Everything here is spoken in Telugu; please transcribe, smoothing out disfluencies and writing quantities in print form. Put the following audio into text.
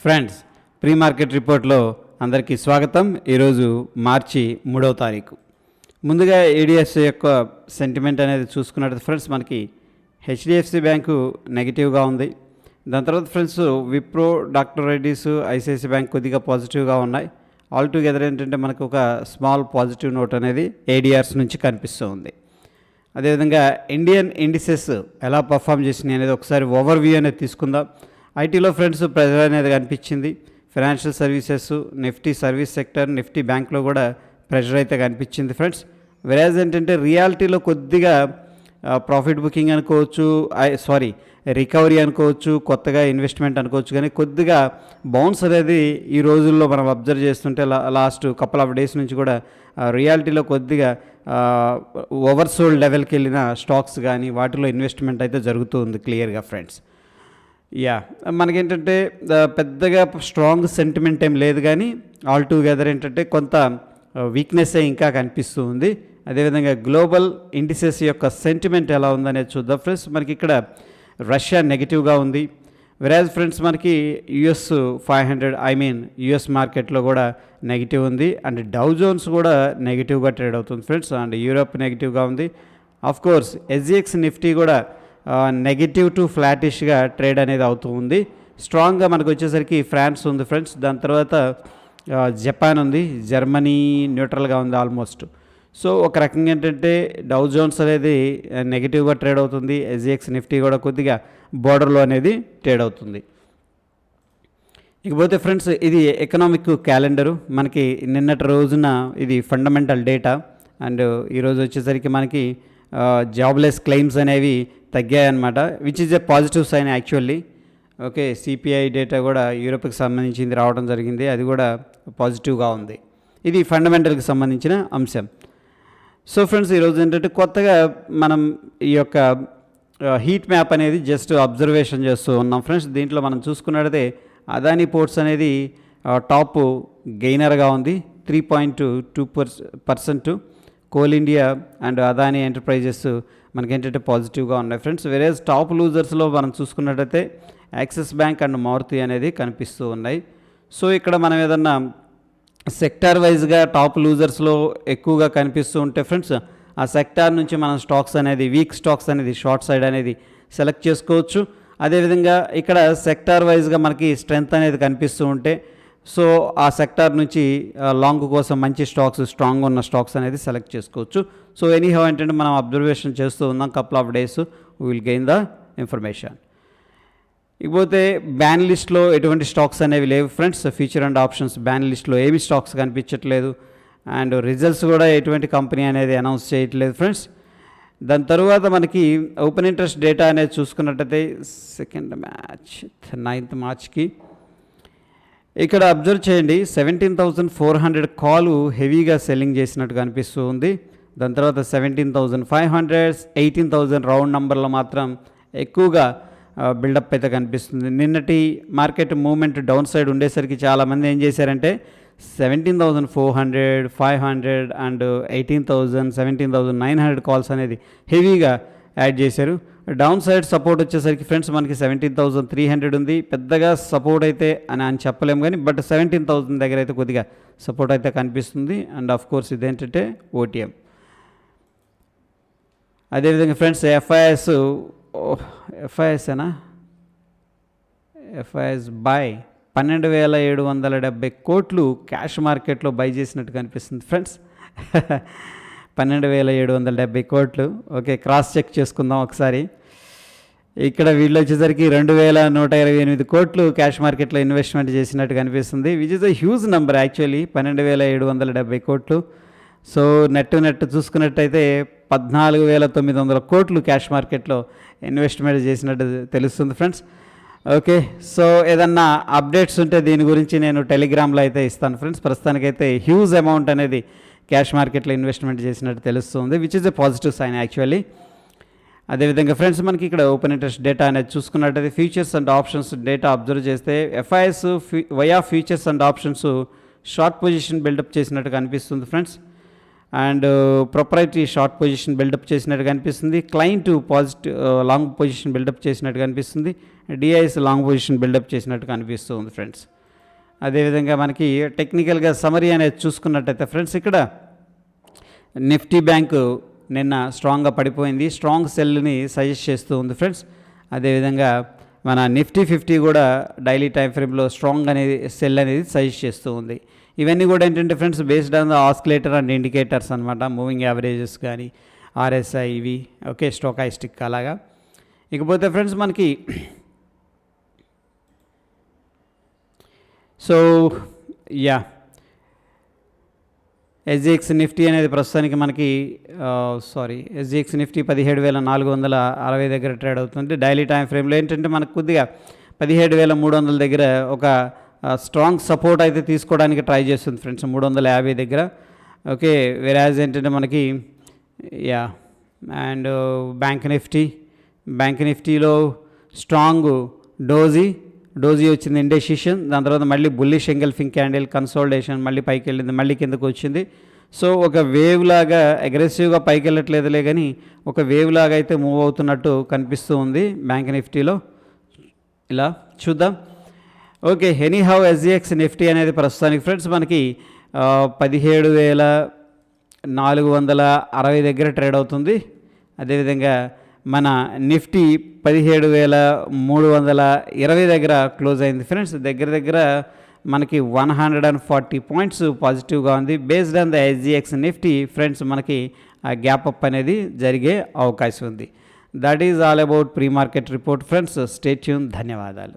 ఫ్రెండ్స్, ప్రీ మార్కెట్ రిపోర్ట్లో అందరికీ స్వాగతం. ఈరోజు మార్చి 3వ తారీఖు. ముందుగా ఏడిఎస్ యొక్క సెంటిమెంట్ అనేది చూసుకున్నట్టు ఫ్రెండ్స్, మనకి హెచ్డిఎఫ్సి బ్యాంకు నెగిటివ్గా ఉంది. దాని తర్వాత friends Wipro, doctor Reddy's, ICICI bank కొద్దిగా పాజిటివ్గా ఉన్నాయి. ఆల్ టుగెదర్ ఏంటంటే మనకు ఒక స్మాల్ పాజిటివ్ నోట్ అనేది ఏడిఆర్స్ నుంచి కనిపిస్తూ ఉంది. అదేవిధంగా ఇండియన్ ఇండిసెస్ ఎలా పర్ఫామ్ చేసినాయి అనేది ఒకసారి ఓవర్వ్యూ అనేది తీసుకుందాం. ఐటీలో ఫ్రెండ్స్ ప్రెజర్ అనేది కనిపించింది. Financial services, Nifty service sector, Nifty బ్యాంక్లో కూడా ప్రెషర్ అయితే కనిపించింది ఫ్రెండ్స్. వెరాజ్ ఏంటంటే రియాలిటీలో కొద్దిగా ప్రాఫిట్ బుకింగ్ అనుకోవచ్చు, రికవరీ అనుకోవచ్చు, కొత్తగా ఇన్వెస్ట్మెంట్ అనుకోవచ్చు, కానీ కొద్దిగా బౌన్స్ అనేది ఈ రోజుల్లో మనం అబ్జర్వ్ చేస్తుంటే లాస్ట్ కపుల్ ఆఫ్ డేస్ నుంచి కూడా రియాలిటీలో కొద్దిగా ఓవర్సోల్డ్ లెవెల్కి వెళ్ళిన స్టాక్స్ కానీ వాటిలో ఇన్వెస్ట్మెంట్ అయితే జరుగుతూ ఉంది క్లియర్గా ఫ్రెండ్స్. మనకేంటంటే పెద్దగా స్ట్రాంగ్ సెంటిమెంట్ ఏం లేదు, కానీ ఆల్ టుగెదర్ ఏంటంటే కొంత వీక్నెస్ ఇంకా కనిపిస్తూ ఉంది. అదేవిధంగా గ్లోబల్ ఇండిసెస్ యొక్క సెంటిమెంట్ ఎలా ఉందనేది చూద్దాం ఫ్రెండ్స్. మనకి ఇక్కడ రష్యా నెగిటివ్గా ఉంది. వెరాజ్ ఫ్రెండ్స్ మనకి యుఎస్ 500 యుఎస్ మార్కెట్లో కూడా నెగిటివ్ ఉంది. అండ్ డౌ జోన్స్ కూడా నెగిటివ్గా ట్రేడ్ అవుతుంది ఫ్రెండ్స్. అండ్ యూరోప్ నెగిటివ్గా ఉంది. ఆఫ్ కోర్స్ ఎస్జిఎక్స్ నిఫ్టీ కూడా నెగిటివ్ టు ఫ్లాటిష్గా ట్రేడ్ అనేది అవుతూ ఉంది. స్ట్రాంగ్గా మనకు వచ్చేసరికి ఫ్రాన్స్ ఉంది ఫ్రెండ్స్. దాని తర్వాత జపాన్ ఉంది, జర్మనీ న్యూట్రల్గా ఉంది ఆల్మోస్ట్. సో ఒక రకంగా ఏంటంటే డౌ జోన్స్ అనేది నెగిటివ్గా ట్రేడ్ అవుతుంది. ఎస్జిఎక్స్ నిఫ్టీ కూడా కొద్దిగా బోర్డర్లో అనేది ట్రేడ్ అవుతుంది. ఇకపోతే ఫ్రెండ్స్ ఇది ఎకనామిక్ క్యాలెండరు. మనకి నిన్నటి రోజున ఇది ఫండమెంటల్ డేటా. అండ్ ఈరోజు వచ్చేసరికి మనకి జాబ్లెస్ క్లెయిమ్స్ అనేవి తగ్గాయన్నమాట, which is a positive sign actually. Okay, CPI data కూడా యూరోప్కి సంబంధించింది రావడం జరిగింది, అది కూడా పాజిటివ్గా ఉంది. ఇది ఫండమెంటల్కి సంబంధించిన అంశం. సో ఫ్రెండ్స్ ఈరోజు ఏంటంటే కొత్తగా మనం ఈ యొక్క హీట్ మ్యాప్ అనేది జస్ట్ అబ్జర్వేషన్ చేస్తూ ఉన్నాం ఫ్రెండ్స్. దీంట్లో మనం చూసుకున్నట్టయితే అదానీ పోర్ట్స్ అనేది టాప్ గెయినర్గా ఉంది, 3.2%. Coal India and Adani enterprises మనకేంటంటే పాజిటివ్గా ఉన్నాయి ఫ్రెండ్స్. వేరేజ్ టాప్ లూజర్స్లో మనం చూసుకున్నట్టయితే యాక్సిస్ బ్యాంక్ అండ్ మారుతి అనేది కనిపిస్తూ ఉన్నాయి. సో ఇక్కడ మనం ఏదన్నా సెక్టార్ వైజ్గా టాప్ లూజర్స్లో ఎక్కువగా కనిపిస్తూ ఉంటే ఫ్రెండ్స్, ఆ సెక్టార్ నుంచి మనం స్టాక్స్ అనేది వీక్ స్టాక్స్ అనేది షార్ట్ సైడ్ అనేది సెలెక్ట్ చేసుకోవచ్చు. అదేవిధంగా ఇక్కడ సెక్టార్ వైజ్గా మనకి స్ట్రెంగ్త్ అనేది కనిపిస్తూ ఉంటే సో ఆ సెక్టార్ నుంచి లాంగ్ కోసం మంచి స్టాక్స్, స్ట్రాంగ్ ఉన్న స్టాక్స్ అనేది సెలెక్ట్ చేసుకోవచ్చు. సో ఎనీహౌ ఏంటంటే మనం అబ్జర్వేషన్ చేస్తూ ఉన్నాం couple of days, we will gain the information. ఇకపోతే బ్యాన్ లిస్ట్లో ఎటువంటి స్టాక్స్ అనేవి లేవు friends. Future and options ban లిస్ట్లో ఏమి స్టాక్స్ కనిపించట్లేదు. అండ్ రిజల్ట్స్ కూడా ఎటువంటి కంపెనీ అనేది అనౌన్స్ చేయట్లేదు ఫ్రెండ్స్. దాని తర్వాత మనకి ఓపెన్ ఇంట్రెస్ట్ డేటా అనేది చూసుకున్నట్టయితే 9th మార్చ్కి ఇక్కడ అబ్జర్వ్ చేయండి, 17,400 కాలు హెవీగా సెల్లింగ్ చేసినట్టు కనిపిస్తూ ఉంది. దాని తర్వాత 17,500, 18,000 రౌండ్ నెంబర్లో మాత్రం ఎక్కువగా బిల్డప్ అయితే కనిపిస్తుంది. నిన్నటి మార్కెట్ మూవ్మెంట్ డౌన్ సైడ్ ఉండేసరికి చాలామంది ఏం చేశారంటే 17,400, 500 అండ్ 18,000, 17,900 కాల్స్ అనేది హెవీగా యాడ్ చేశారు. డౌన్ సైడ్ సపోర్ట్ వచ్చేసరికి ఫ్రెండ్స్ మనకి 17,300 ఉంది. పెద్దగా సపోర్ట్ అయితే అని చెప్పలేము, కానీ బట్ 17,000 దగ్గర అయితే కొద్దిగా సపోర్ట్ అయితే కనిపిస్తుంది. అండ్ ఆఫ్ కోర్స్ ఇదేంటంటే ఓటీఎం. అదేవిధంగా ఫ్రెండ్స్ ఎఫ్ఐఎస్ బై 12,770 కోట్లు క్యాష్ మార్కెట్లో బై చేసినట్టు కనిపిస్తుంది ఫ్రెండ్స్. 12,770 కోట్లు. ఓకే, క్రాస్ చెక్ చేసుకుందాం ఒకసారి. ఇక్కడ వీళ్ళు వచ్చేసరికి 2,128 కోట్లు క్యాష్ మార్కెట్లో ఇన్వెస్ట్మెంట్ చేసినట్టు కనిపిస్తుంది, which is a huge number actually. 12,770 కోట్లు. సో నెట్ చూసుకున్నట్టయితే 14,900 కోట్లు క్యాష్ మార్కెట్లో ఇన్వెస్ట్మెంట్ చేసినట్టు తెలుస్తుంది ఫ్రెండ్స్. ఓకే, సో ఏదన్నా అప్డేట్స్ ఉంటే దీని గురించి నేను టెలిగ్రామ్లో అయితే ఇస్తాను ఫ్రెండ్స్. ప్రస్తుతానికైతే హ్యూజ్ అమౌంట్ అనేది క్యాష్ మార్కెట్లో ఇన్వెస్ట్మెంట్ చేసినట్టు తెలుస్తుంది, which is a positive sign actually. అదేవిధంగా ఫ్రెండ్స్ మనకి ఇక్కడ ఓపెన్ ఇంట్రెస్ట్ డేటా అనేది చూసుకున్నట్టయితే futures and options data observe చేస్తే FIs via futures and options short position buildup చేసినట్టు కనిపిస్తుంది friends. And proprietary short position buildup చేసినట్టు కనిపిస్తుంది. క్లయింట్ లాంగ్ పొజిషన్ బిల్డప్ చేసినట్టు కనిపిస్తుంది. డిఐఎస్ లాంగ్ పొజిషన్ బిల్డప్ చేసినట్టు కనిపిస్తుంది ఫ్రెండ్స్. అదేవిధంగా మనకి టెక్నికల్గా సమరీ అనేది చూసుకున్నట్టయితే ఫ్రెండ్స్, ఇక్కడ నిఫ్టీ బ్యాంకు నిన్న స్ట్రాంగ్గా పడిపోయింది, స్ట్రాంగ్ సెల్ని సజెస్ట్ చేస్తూ ఉంది ఫ్రెండ్స్. అదేవిధంగా మన నిఫ్టీ 50 కూడా డైలీ టైం ఫ్రేమ్లో స్ట్రాంగ్ అనేది సెల్ అనేది సజెస్ట్ చేస్తూ ఉంది. ఇవన్నీ కూడా ఏంటంటే friends based on the oscillator and indicators అనమాట, మూవింగ్ యావరేజెస్ కానీ ఆర్ఎస్ఐ ఇవి, ఓకే, స్టోకాస్టిక్ అలాగా. ఇకపోతే ఫ్రెండ్స్ మనకి సో యా ఎస్జిఎక్స్ నిఫ్టీ అనేది ప్రస్తుతానికి మనకి ఎస్జిఎక్స్ నిఫ్టీ 17,460 దగ్గర ట్రేడ్ అవుతుంది. డైలీ టైం ఫ్రేమ్లో ఏంటంటే మనకు కొద్దిగా 17,300 దగ్గర ఒక స్ట్రాంగ్ సపోర్ట్ అయితే తీసుకోవడానికి ట్రై చేస్తుంది ఫ్రెండ్స్, 350 దగ్గర. ఓకే, వెరాజ్ ఏంటంటే మనకి యా అండ్ బ్యాంక్ నిఫ్టీలో స్ట్రాంగ్ డోజీ వచ్చింది, ఇండెసిషన్. దాని తర్వాత మళ్ళీ బుల్లిష్ ఎంగల్ఫింగ్ క్యాండిల్ కన్సోలిడేషన్, మళ్ళీ పైకి వెళ్ళింది, మళ్ళీ కిందకు వచ్చింది. సో ఒక వేవ్ లాగా అగ్రెసివ్గా పైకి వెళ్ళట్లేదులే కానీ ఒక వేవ్ లాగా అయితే మూవ్ అవుతున్నట్టు కనిపిస్తూ ఉంది బ్యాంక్ నిఫ్టీలో. ఇలా చూద్దాం. ఓకే, ఎనీహౌ ఎస్జిఎక్స్ నిఫ్టీ అనేది ప్రస్తుతానికి ఫ్రెండ్స్ మనకి 17,460 దగ్గర ట్రేడ్ అవుతుంది. అదేవిధంగా మన నిఫ్టీ 17,320 దగ్గర క్లోజ్ అయింది ఫ్రెండ్స్. దగ్గర మనకి 140 పాయింట్స్ పాజిటివ్గా ఉంది. Based on the SGX Nifty friends మనకి ఆ గ్యాప్ అప్ అనేది జరిగే అవకాశం ఉంది. That is all about pre market report friends. Stay tune. ధన్యవాదాలు.